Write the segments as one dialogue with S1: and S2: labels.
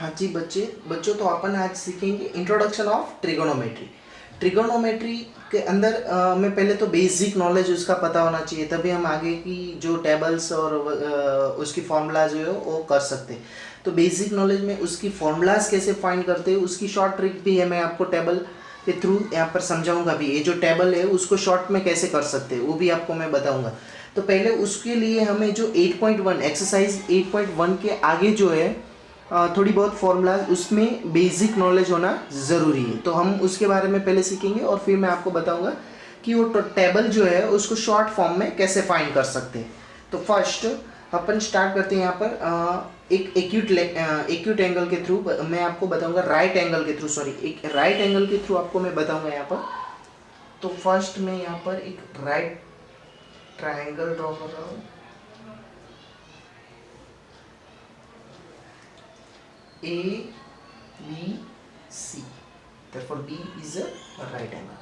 S1: हाँ जी बच्चों तो अपन आज सीखेंगे इंट्रोडक्शन ऑफ ट्रिगोनोमेट्री। ट्रिगोनोमेट्री के अंदर हमें पहले तो बेसिक नॉलेज उसका पता होना चाहिए, तभी हम आगे की जो टेबल्स और उसकी फॉर्मूलाज जो है वो कर सकते हैं। तो बेसिक नॉलेज में उसकी फॉर्मूलाज कैसे फाइंड करते हैं उसकी शॉर्ट ट्रिक भी है, मैं आपको टेबल के थ्रू यहाँ पर समझाऊंगा भी। ये जो टेबल है उसको शॉर्ट में कैसे कर सकते हैं वो भी आपको मैं बताऊंगा। तो पहले उसके लिए हमें जो 8.1 एक्सरसाइज 8.1 के आगे जो है थोड़ी बहुत फॉर्मूलाज उसमें बेसिक नॉलेज होना ज़रूरी है, तो हम उसके बारे में पहले सीखेंगे और फिर मैं आपको बताऊंगा कि वो टेबल जो है उसको शॉर्ट फॉर्म में कैसे फाइंड कर सकते हैं। तो फर्स्ट अपन स्टार्ट करते हैं यहाँ पर एक एक्यूट एंगल के थ्रू मैं आपको बताऊंगा, राइट एंगल के थ्रू, सॉरी एक राइट एंगल के थ्रू आपको मैं बताऊंगा यहाँ पर। तो फर्स्ट मैं यहाँ पर एक राइट ट्राइंगल ड्रॉ कर रहा हूँ, A B C, therefore B is a right angle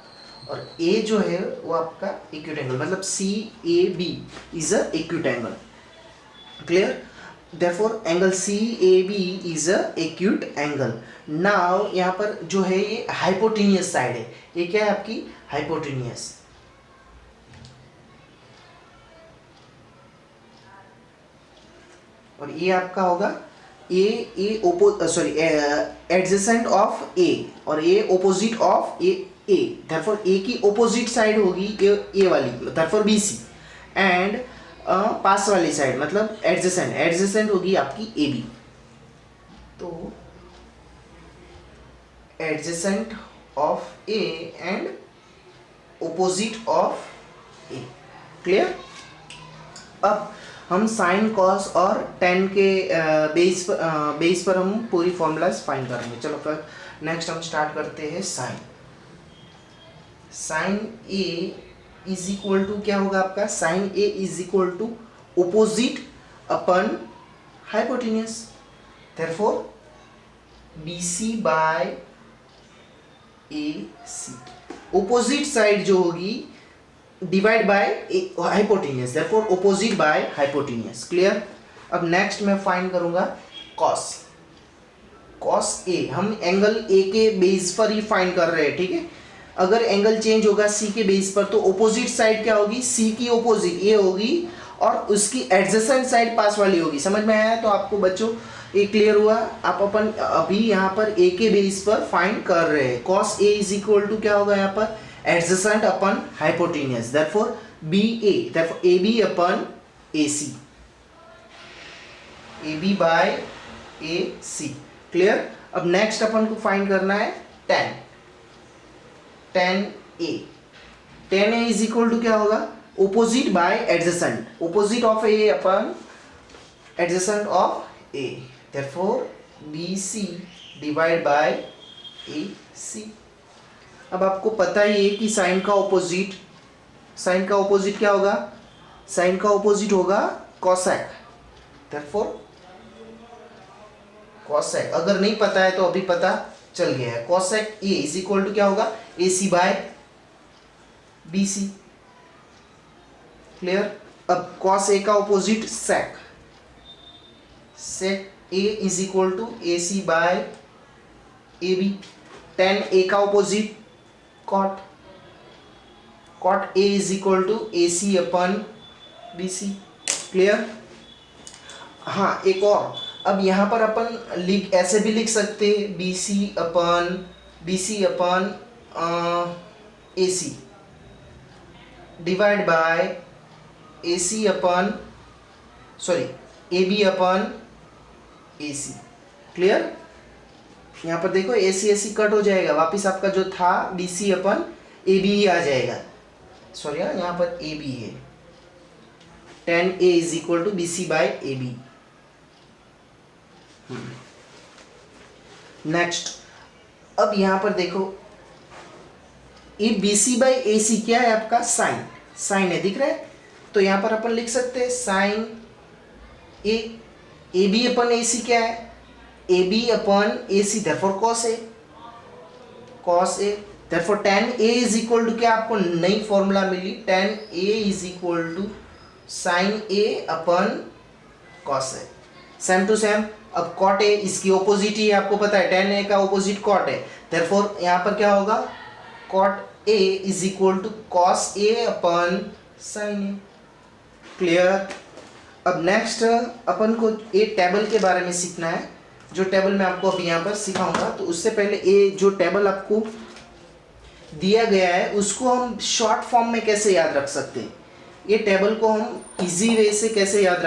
S1: और A जो है वो आपका एक्यूट एंगल, मतलब C A B is a acute angle, clear? therefore angle C A B is a acute angle। now यहाँ पर जो है ये हाइपोटेनियस साइड है, ये क्या है आपकी हाइपोटेनियस। और ये आपका होगा ए सॉरी एडजेसेंट ऑफ ए और ए ओपोजिट ऑफ ए। देयरफॉर ए की ओपोजिट साइड होगी ए वाली, देयरफॉर बी सी, एंड पास वाली साइड मतलब एडजेसेंट होगी आपकी ए बी। तो adjacent of A and opposite of A, clear? अब हम साइन कॉस और टेन के बेस पर हम पूरी फॉर्मूलाज फाइंड करेंगे। चलो फिर नेक्स्ट हम स्टार्ट करते हैं। Sine A is equal to क्या होगा आपका, sine A is equal to opposite upon hypotenuse, therefore B C by A C, opposite side जो होगी divide by hypotenuse, therefore opposite by hypotenuse, clear? अब next मैं find करूंगा cos A. हम angle ए के बेस पर ही फाइंड कर रहे हैं, ठीक है? अगर एंगल चेंज होगा सी के बेस पर तो ऑपोजिट साइड क्या होगी, सी की ऑपोजिट ए होगी और उसकी एडजेसेंट साइड पास वाली होगी। समझ में आया? तो आपको बच्चों ये क्लियर हुआ? आप अपन अभी यहाँ पर ए के बेस पर फाइंड कर रहे हैं। Cos A is equal to क्या होगा यहाँ पर, adjacent upon hypotenuse, therefore BA, therefore AB upon AC, AB by AC, clear? अब नेक्स्ट अपन को फाइंड करना है tan A। tan A is equal to क्या होगा, opposite by adjacent, opposite of A upon adjacent of A, therefore BC divide by AC। अब आपको पता ही है कि साइन का ऑपोजिट क्या होगा, साइन का ऑपोजिट होगा कोसेक, देयरफॉर कोसेक। अगर नहीं पता है तो अभी पता चल गया है। Cosec A is equal to क्या होगा, A C by B C, clear? अब कॉस ए का opposite sec A is equal to A C by A B. Tan A का opposite cot A is equal to A C upon B C, clear? हाँ एक और, अब यहाँ पर अपन ऐसे भी लिख सकते हैं B C upon A C divide by A C upon A B upon A C, clear? यहाँ पर देखो ए सी कट हो जाएगा, वापिस आपका जो था B C upon A B ही आ जाएगा। सॉरी यहाँ पर ए बी है, tan A is equal to B C by A B. Next अब यहाँ पर देखो ये B C by A C क्या है आपका, साइन है, दिख रहा है? तो यहाँ पर अपन लिख सकते हैं sine A B upon A C क्या है, A B upon A C, therefore cos A, therefore tan A is equal to क्या, आपको नई फॉर्मूला मिली, tan A is equal to sine A upon cos A, same to same. अब cot A इसकी opposite ही है, आपको पता है tan a का ऑपोजिट कॉट है, देयरफॉर यहाँ पर क्या होगा, cot A is equal to cos A upon sine A. Clear. अब नेक्स्ट अपन को एक टेबल के बारे में सीखना है, जो टेबल मैं आपको अभी यहाँ पर सिखाऊंगा। तो उससे पहले ये जो टेबल आपको दिया गया है उसको हम शॉर्ट फॉर्म में कैसे याद रख सकते हैं, ये टेबल को हम इजी वे से कैसे याद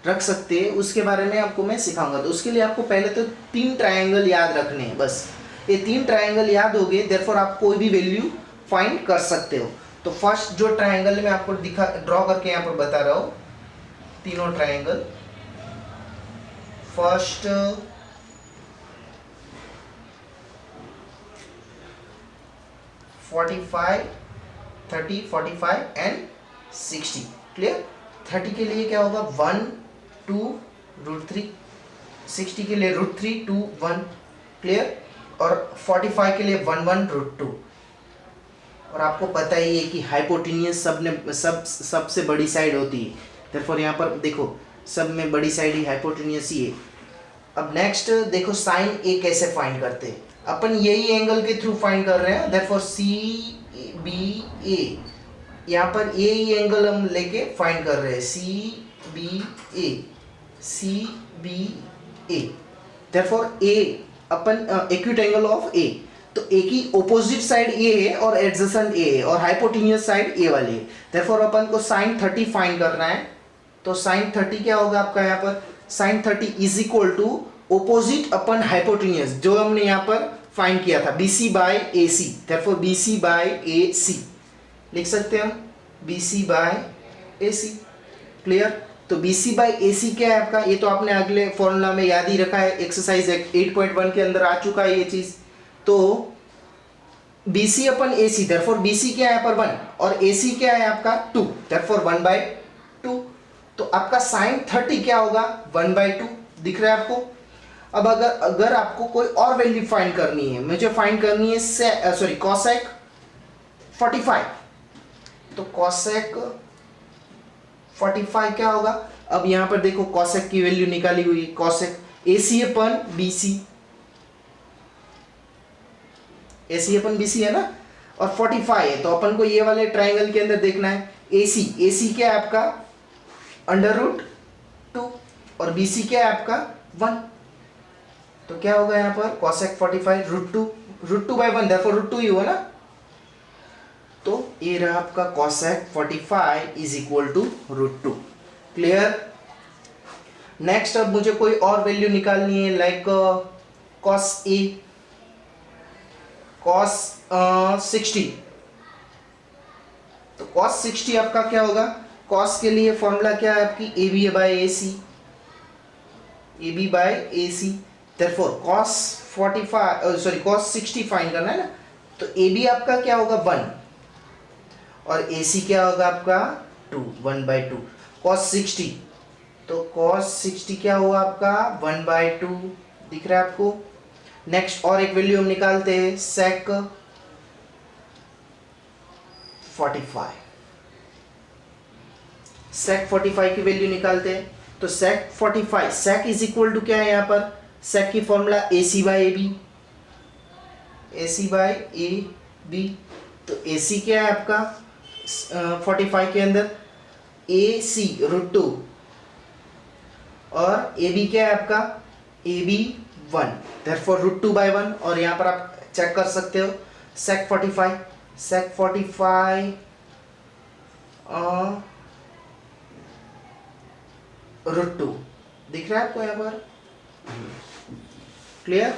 S1: रख सकते हैं उसके बारे में आपको मैं सिखाऊंगा। तो उसके लिए आपको पहले तो 3 ट्रायंगल याद रखने हैं बस। ये 3 ट्रायंगल याद हो गए, देयरफॉर आप कोई भी वैल्यू फाइंड कर सकते हो। तो फर्स्ट जो ट्रायंगल मैं आपको ड्रॉ करके यहाँ पर बता रहा हूँ, तीनों ट्रायंगल। First 45, 30, 45 and 60। क्लियर। 30 के लिए क्या होगा 1 2 √3, 60 के लिए √3 2 1। क्लियर। और 45 के लिए 1 1 √2। और आपको पता ही है कि हाइपोटेन्यूस सबसे बड़ी साइड होती है, देयरफॉर यहाँ पर देखो सब में बड़ी साइड ही हाइपोटेन्यूस ही है। अब नेक्स्ट देखो साइन ए कैसे फाइंड करते हैं, अपन यही एंगल के थ्रू फाइंड कर रहे हैं, देयरफॉर सी बी ए, यहाँ पर ए ही एंगल हम लेके फाइंड कर रहे हैं, C B A, therefore A upon acute angle of A. तो ए की ऑपोजिट साइड ए है और एडजेसेंट ए है और हाइपोटेन्यूस साइड ए वाली है, देयरफॉर अपन को साइन 30 फाइंड करना है। तो साइन 30 क्या होगा आपका यहाँ पर, sine 30 is equal to opposite upon hypotenuse जो हमने यहाँ पर फाइंड किया था BC by AC, therefore BC by AC लिख सकते हैं हम, BC बाय AC। क्लियर। तो BC बाय AC क्या है आपका, ये तो आपने अगले फॉर्मूला में याद ही रखा है, एक्सरसाइज 8.1 के अंदर आ चुका है ये चीज। तो BC अपन AC, देयरफॉर BC क्या है यहाँ पर 1 और AC क्या है आपका 2, देयरफॉर 1/2। तो आपका साइन 30 क्या होगा 1/2, दिख रहा है आपको। अब अगर आपको कोई और वैल्यू फाइंड करनी है, मुझे फाइंड करनी है कॉसेक 45, तो कॉसेक 45 क्या होगा, अब यहां पर देखो कॉसेक की वैल्यू निकाली हुई है, कॉसेक AC अपन BC है ना, और 45 है, तो अपन को ये वाले ट्राइंगल के अंदर देखना है AC क्या है आपका √2 और BC क्या है आपका 1। तो क्या होगा यहाँ पर cosec 45 √2/1, देयरफॉर √2 ही हुआ ना। तो ये रहा आपका cosec 45 is equal to √2। Clear. Next अब मुझे कोई और वैल्यू निकालनी है, लाइक cos 60। तो cos 60 आपका क्या होगा, cos के लिए फॉर्मूला क्या है आपकी AB by AC, therefore cos 60 find करना है ना, तो AB आपका क्या होगा 1 और AC क्या होगा आपका 2, 1/2 cos 60। तो cos 60 क्या हुआ आपका 1/2, दिख रहा है आपको। नेक्स्ट और एक वैल्यू हम निकालते हैं sec 45 की वैल्यू निकालते हैं। तो sec 45, sec is equal to क्या है यहाँ पर, sec की फॉर्मूला AC बाय AB। तो AC क्या है आपका 45 के अंदर AC √2 और AB क्या है आपका AB 1, देयरफॉर √2/1। और यहाँ पर आप चेक कर सकते हो sec 45 √2 दिख रहा है आपको यहाँ पर। क्लियर।